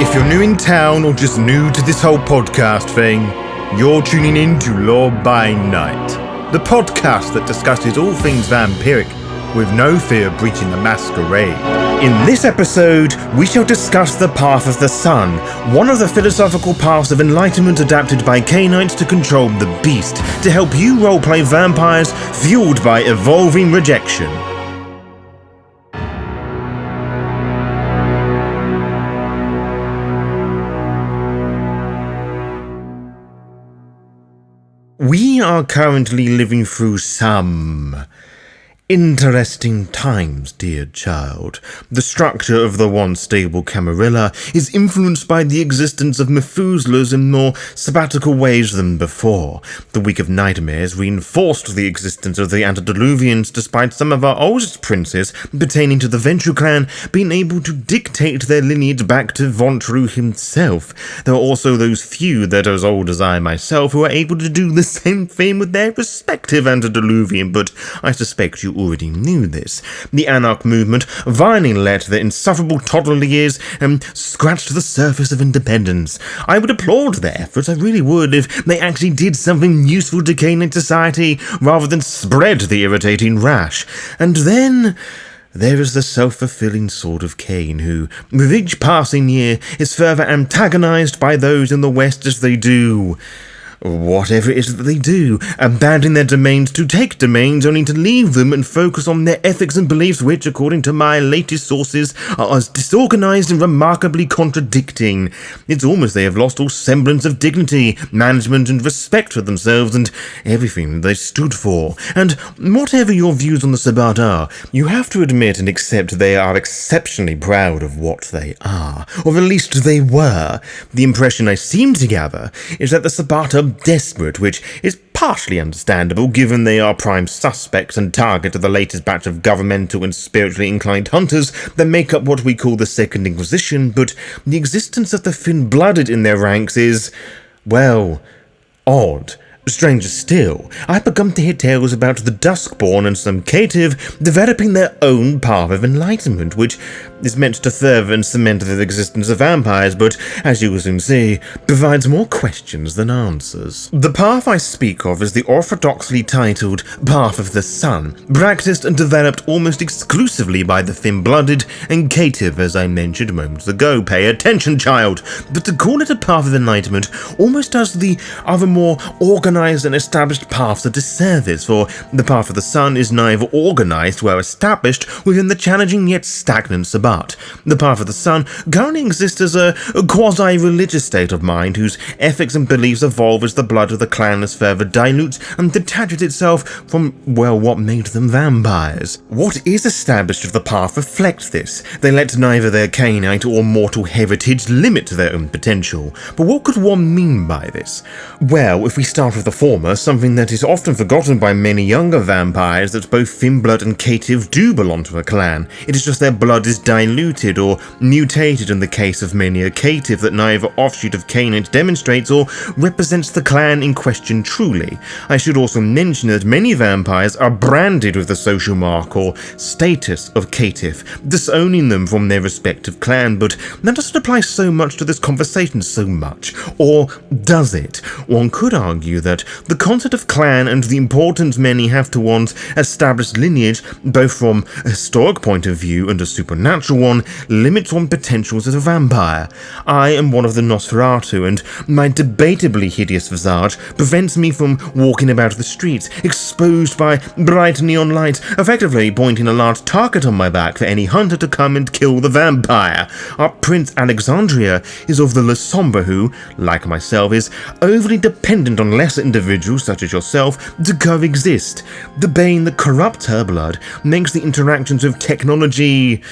If you're new in town or just new to this whole podcast thing, you're tuning in to Law by Night, the podcast that discusses all things vampiric with no fear of breaching the Masquerade. In this episode, we shall discuss the Path of the Sun, one of the philosophical paths of enlightenment adapted by Cainites to control the beast, to help you roleplay vampires fueled by evolving rejection. We are currently living through some interesting times, dear child. The structure of the once stable Camarilla is influenced by the existence of Methuselahs in more sabbatical ways than before. The Week of Nightmares reinforced the existence of the antediluvians, despite some of our oldest princes pertaining to the Ventrue clan being able to dictate their lineage back to Ventrue himself. There are also those few that are as old as I myself who are able to do the same thing with their respective antediluvian, but I suspect you already knew this. The Anarch movement finally let their insufferable toddler years scratch the surface of independence. I would applaud their efforts, I really would, if they actually did something useful to Cainite society rather than spread the irritating rash. And then there is the self-fulfilling sword of Cain, who, with each passing year, is further antagonized by those in the West as they do whatever it is that they do, abandoning their domains to take domains only to leave them and focus on their ethics and beliefs which, according to my latest sources, are as disorganized and remarkably contradicting. It's almost they have lost all semblance of dignity, management and respect for themselves and everything they stood for. And whatever your views on the Sabbat are, you have to admit and accept they are exceptionally proud of what they are, or at least they were. The impression I seem to gather is that the Sabbat are desperate, which is partially understandable given they are prime suspects and target of the latest batch of governmental and spiritually inclined hunters that make up what we call the Second Inquisition, but the existence of the thin-blooded in their ranks is, well, odd. Stranger still, I've begun to hear tales about the Duskborn and some caitiff developing their own path of enlightenment, which is meant to further and cement the existence of vampires, but, as you will soon see, provides more questions than answers. The path I speak of is the orthodoxly titled Path of the Sun, practiced and developed almost exclusively by the thin-blooded and caitiff, as I mentioned moments ago. Pay attention, child! But to call it a path of enlightenment almost does the other more organized and established paths a disservice, for the Path of the Sun is neither organized or established within the challenging yet stagnant Sabbat. The Path of the Sun currently exists as a quasi-religious state of mind whose ethics and beliefs evolve as the blood of the clan is further dilutes and detaches itself from, well, what made them vampires. What is established of the path reflects this. They let neither their Cainite or mortal heritage limit their own potential. But what could one mean by this? Well, if we start with the former, something that is often forgotten by many younger vampires, that both thin-blood and caitiff do belong to a clan. It is just their blood is diluted or mutated in the case of many a caitiff that neither offshoot of Cainite demonstrates or represents the clan in question truly. I should also mention that many vampires are branded with the social mark or status of caitiff, disowning them from their respective clan, but that doesn't apply so much to this conversation so much. Or does it? One could argue that the concept of clan and the importance many have to one's established lineage, both from a historic point of view and a supernatural one, limits one's potentials as a vampire. I am one of the Nosferatu, and my debatably hideous visage prevents me from walking about the streets, exposed by bright neon lights, effectively pointing a large target on my back for any hunter to come and kill the vampire. Our Prince Alexandria is of the La Sombra who, like myself, is overly dependent on lesser individuals such as yourself to coexist. The bane that corrupts her blood makes the interactions with technology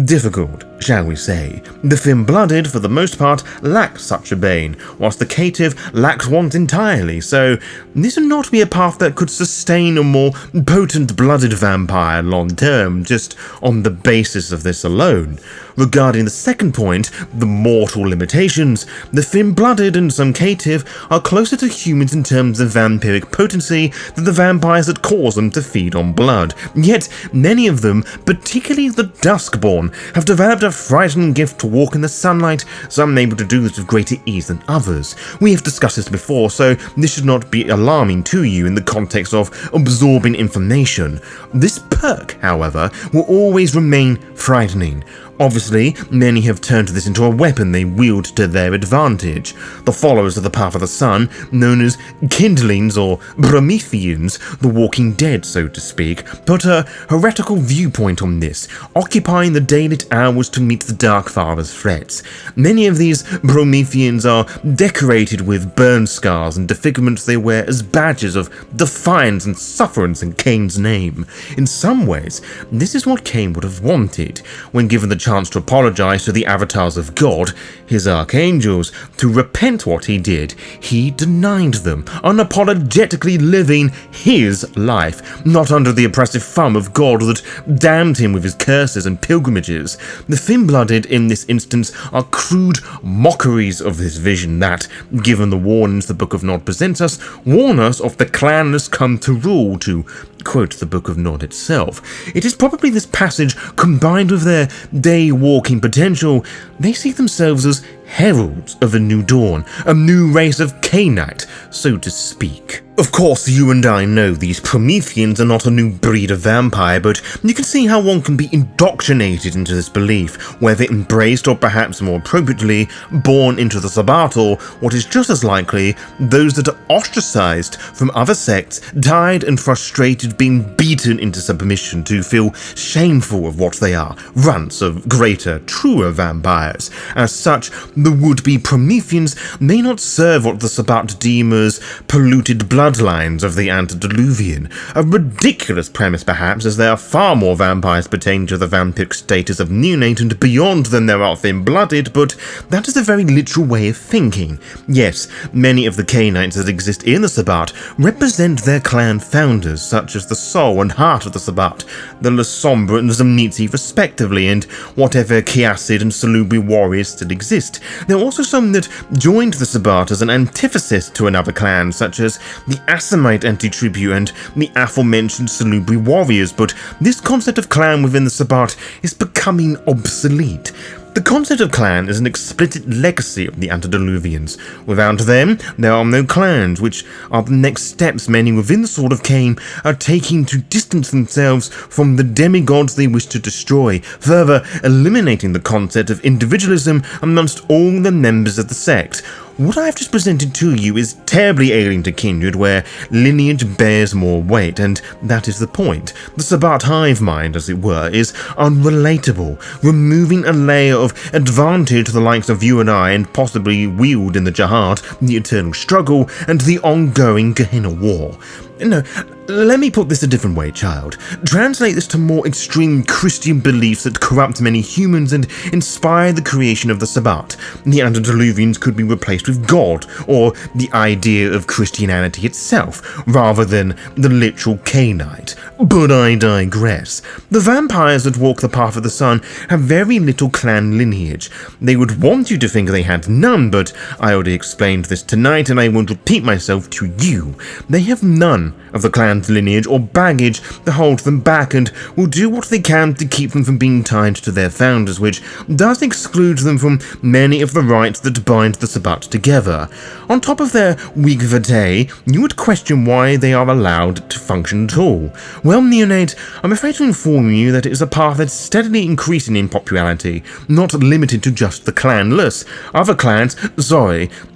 difficult, shall we say. The thin-blooded, for the most part, lack such a bane, whilst the caitiff lacks one entirely, so this would not be a path that could sustain a more potent blooded vampire long-term, just on the basis of this alone. Regarding the second point, the mortal limitations, the thin-blooded and some caitiff are closer to humans in terms of vampiric potency than the vampires that cause them to feed on blood. Yet, many of them, particularly the Duskborn, have developed a frightening gift to walk in the sunlight, some able to do this with greater ease than others. We have discussed this before, so this should not be alarming to you in the context of absorbing information. This perk, however, will always remain frightening. Obviously, many have turned this into a weapon they wield to their advantage. The followers of the Path of the Sun, known as Kindlings or Prometheans, the Walking Dead so to speak, put a heretical viewpoint on this, occupying the daylit hours to meet the Dark Father's threats. Many of these Prometheans are decorated with burn scars and disfigurements they wear as badges of defiance and sufferance in Cain's name. In some ways, this is what Cain would have wanted, when given the chance to apologize to the avatars of God, his archangels, to repent what he did. He denied them, unapologetically living his life, not under the oppressive thumb of God that damned him with his curses and pilgrimages. The thin-blooded in this instance are crude mockeries of this vision that, given the warnings the Book of Nod presents us, warn us of the clanless come to rule, to quote the Book of Nod itself. It is probably this passage, combined with their day-walking potential, they see themselves as heralds of a new dawn, a new race of Cainite, so to speak. Of course, you and I know these Prometheans are not a new breed of vampire, but you can see how one can be indoctrinated into this belief, whether embraced or perhaps more appropriately, born into the Sabbat, or what is just as likely, those that are ostracized from other sects, died and frustrated being beaten into submission to feel shameful of what they are, runts of greater, truer vampires. As such, the would-be Prometheans may not serve what the Sabbat deem as polluted bloodlines of the antediluvian, a ridiculous premise perhaps, as there are far more vampires pertaining to the vampiric status of neonate and beyond than there are thin-blooded, but that is a very literal way of thinking. Yes, many of the Cainites that exist in the Sabbat represent their clan founders, such as the soul and heart of the Sabbat, the La Sombra and Zamnitsi respectively, and whatever Chiacid and Salubri warriors still exist. There are also some that joined the Sabbat as an antithesis to another clan, such as the Assamite anti-tribute and the aforementioned Salubri warriors, but this concept of clan within the Sabbat is becoming obsolete. The concept of clan is an explicit legacy of the antediluvians. Without them, there are no clans, which are the next steps many within the Sword of Cain are taking to distance themselves from the demigods they wish to destroy, further eliminating the concept of individualism amongst all the members of the sect. What I have just presented to you is terribly alien to Kindred, where Lineage bears more weight, and that is the point. The Sabbat hive mind, as it were, is unrelatable, removing a layer of advantage to the likes of you and I, and possibly wield in the Jihad, the eternal struggle, and the ongoing Gehenna war. No, let me put this a different way, child. Translate this to more extreme Christian beliefs that corrupt many humans and inspire the creation of the Sabbat. The antediluvians could be replaced with God, or the idea of Christianity itself, rather than the literal Cainite. But I digress. The vampires that walk the path of the sun have very little clan lineage. They would want you to think they had none, but I already explained this tonight and I won't repeat myself to you. They have none of the clan's lineage or baggage that holds them back, and will do what they can to keep them from being tied to their founders, which does exclude them from many of the rites that bind the Sabbat together. On top of their weak vitae, you would question why they are allowed to function at all. Well, neonate, I'm afraid to inform you that it is a path that's steadily increasing in popularity, not limited to just the clanless. Other clans,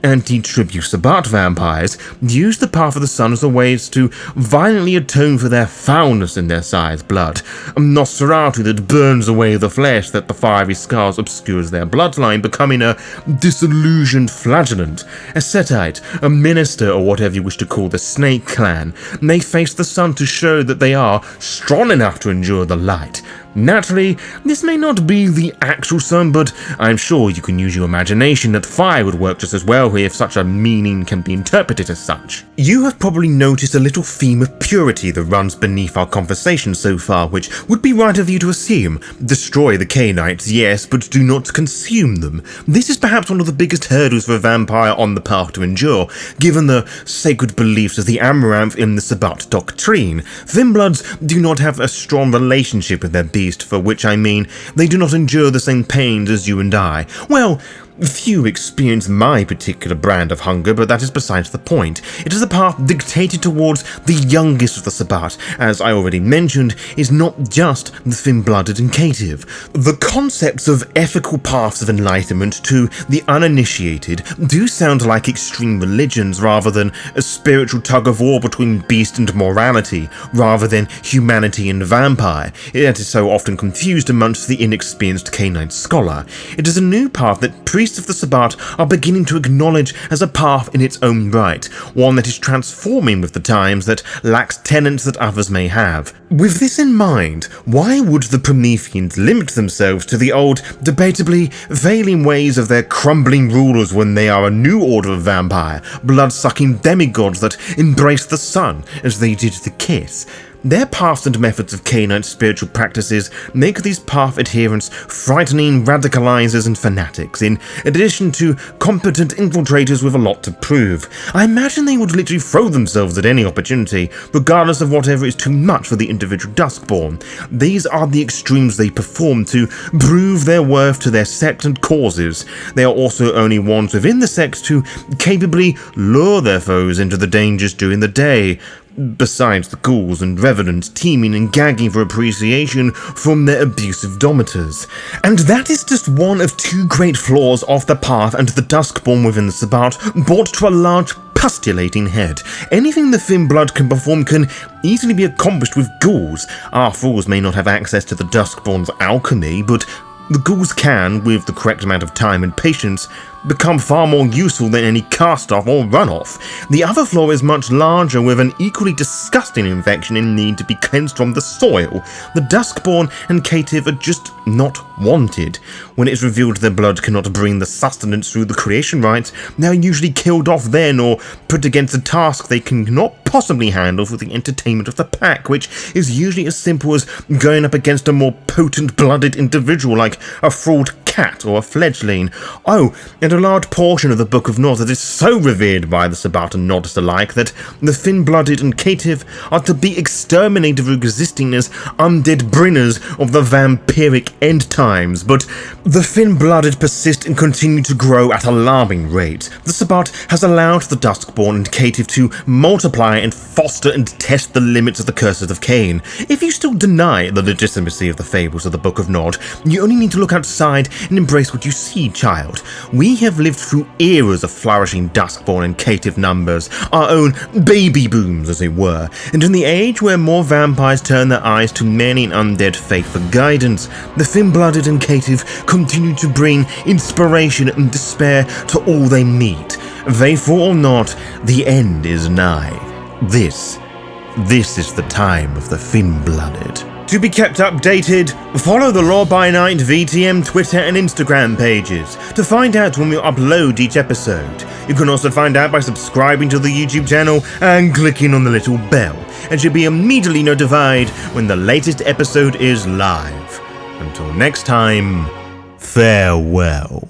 anti-tribute Sabbat vampires, use the path of the sun as a way to violently atone for their foulness in their sire's blood. A Nosferatu that burns away the flesh that the fiery scars obscures their bloodline, becoming a disillusioned flagellant. A Setite, a minister, or whatever you wish to call the Snake Clan, may face the sun to show that they are strong enough to endure the light. Naturally, this may not be the actual sun, but I'm sure you can use your imagination that fire would work just as well if such a meaning can be interpreted as such. You have probably noticed a little theme of purity that runs beneath our conversation so far, which would be right of you to assume. Destroy the Cainites, yes, but do not consume them. This is perhaps one of the biggest hurdles for a vampire on the path to endure, given the sacred beliefs of the Amaranth in the Sabbat doctrine. Thin-bloods do not have a strong relationship with their beast, for which I mean they do not endure the same pains as you and I. Well, few experience my particular brand of hunger, but that is besides the point. It is a path dictated towards the youngest of the Sabbat, as I already mentioned, is not just the thin-blooded and caitiff. The concepts of ethical paths of enlightenment to the uninitiated do sound like extreme religions rather than a spiritual tug-of-war between beast and morality, rather than humanity and vampire. It is so often confused amongst the inexperienced Cainite scholar. It is a new path that priests of the Sabbat are beginning to acknowledge as a path in its own right, one that is transforming with the times, that lacks tenets that others may have. With this in mind, why would the Prometheans limit themselves to the old, debatably failing ways of their crumbling rulers when they are a new order of vampire, blood-sucking demigods that embrace the sun as they did the kiss? Their paths and methods of Cainite spiritual practices make these path adherents frightening radicalizers and fanatics, in addition to competent infiltrators with a lot to prove. I imagine they would literally throw themselves at any opportunity, regardless of whatever is too much for the individual Duskborn. These are the extremes they perform to prove their worth to their sect and causes. They are also only ones within the sect to capably lure their foes into the dangers during the day, besides the ghouls and revenants teeming and gagging for appreciation from their abusive domiters. And that is just one of two great flaws of the path and the Duskborn within the Sabbat, brought to a large pustulating head. Anything the thin blood can perform can easily be accomplished with ghouls. Our fools may not have access to the Duskborn's alchemy, but the ghouls can, with the correct amount of time and patience, become far more useful than any cast-off or run-off. The other flaw is much larger, with an equally disgusting infection in need to be cleansed from the soil. The Duskborn and caitiff are just not wanted. When it is revealed their blood cannot bring the sustenance through the creation rites, they are usually killed off then, or put against a task they cannot possibly handle for the entertainment of the pack, which is usually as simple as going up against a more potent blooded individual like a fraud cat or a fledgling. Oh, and a large portion of the Book of North is so revered by the Sabbat and Nodus alike that the thin-blooded and caitiff are to be exterminated for existing as undead bringers of the vampiric end times, but the thin-blooded persist and continue to grow at alarming rates. The Sabbat has allowed the Duskborn and caitiff to multiply and foster and test the limits of the curses of Cain. If you still deny the legitimacy of the fables of the Book of Nod, you only need to look outside and embrace what you see, child. We have lived through eras of flourishing Duskborn and caitiff numbers, our own baby booms as it were, and in the age where more vampires turn their eyes to many an undead faith for guidance, the thin-blooded and caitiff continue to bring inspiration and despair to all they meet. Faithful or not, the end is nigh. This is the time of the thin-blooded. To be kept updated, follow the Law by Night VTM Twitter and Instagram pages to find out when we upload each episode. You can also find out by subscribing to the YouTube channel and clicking on the little bell, and you'll be immediately notified when the latest episode is live. Until next time, farewell.